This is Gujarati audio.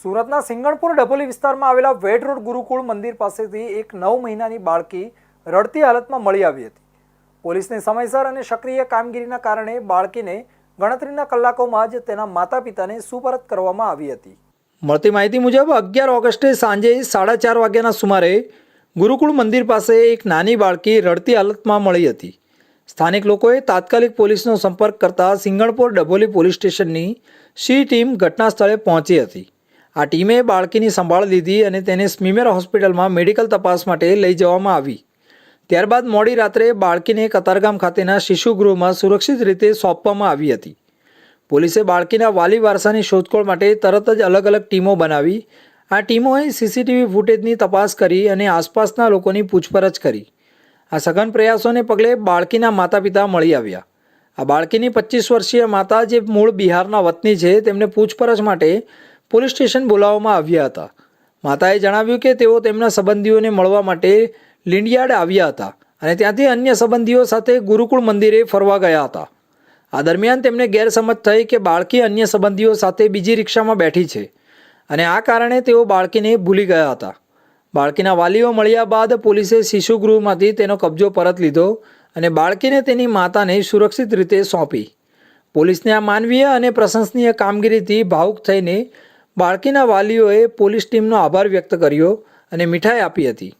સુરતના સિંગણપુર ડભોલી વિસ્તારમાં આવેલા વેડ રોડ ગુરુકુળ મંદિર પાસેથી એક 9 મહિનાની બાળકી રડતી હાલતમાં મળી આવી હતી। પોલીસની સમયસર અને સક્રિય કામગીરીના કારણે બાળકીને ગણતરીના કલાકોમાં જ તેના માતા-પિતાને સુપરત કરવામાં આવી હતી। મળતી માહિતી મુજબ 11 ઓગસ્ટે સાંજે 4:30 વાગ્યાના સુમારે ગુરુકુળ મંદિર પાસે એક નાની બાળકી રડતી હાલતમાં મળી હતી। સ્થાનિક લોકોએ તાત્કાલિક પોલીસનો સંપર્ક કરતા સિંગણપુર ડભોલી પોલીસ સ્ટેશનની સી ટીમ ઘટના સ્થળે પહોંચી હતી। આ ટીમે બાળકીની સંભાળ લીધી અને તેને સ્મીમેર હોસ્પિટલમાં મેડિકલ તપાસ માટે લઈ જવામાં આવી। ત્યારબાદ મોડી રાત્રે બાળકીને કતારગામ ખાતેના શિશુગૃહમાં સુરક્ષિત રીતે સોંપવામાં આવી હતી। પોલીસે બાળકીના વાલી વારસાની શોધખોળ માટે તરત જ અલગ અલગ ટીમો બનાવી। આ ટીમોએ સીસીટીવી ફૂટેજની તપાસ કરી અને આસપાસના લોકોની પૂછપરછ કરી। આ સઘન પ્રયાસોને પગલે બાળકીના માતા પિતા મળી આવ્યા। આ બાળકીની 25 વર્ષીય માતા, જે મૂળ બિહારના વતની છે, તેમને પૂછપરછ માટે પોલીસ સ્ટેશન બોલાવવામાં આવ્યા હતા। માતાએ જણાવ્યું કે તેઓ તેમના સંબંધીઓને મળવા માટે લીંડિયાડ આવ્યા હતા અને ત્યાંથી અન્ય સંબંધીઓ સાથે ગુરુકુળ મંદિરે ફરવા ગયા હતા। આ દરમિયાન તેમને ગેરસમજ થઈ કે બાળકી અન્ય સંબંધીઓ સાથે બીજી રિક્ષામાં બેઠી છે અને આ કારણે તેઓ બાળકીને ભૂલી ગયા હતા। બાળકીના વાલીઓ મળ્યા બાદ પોલીસે શિશુગૃહમાંથી તેનો કબજો પરત લીધો અને બાળકીને તેની માતાને સુરક્ષિત રીતે સોંપી। પોલીસની આ માનવીય અને પ્રશંસનીય કામગીરીથી ભાવુક થઈને બાળકીના વાલીઓએ પોલીસ ટીમનો આભાર વ્યક્ત કર્યો અને મીઠાઈ આપી હતી।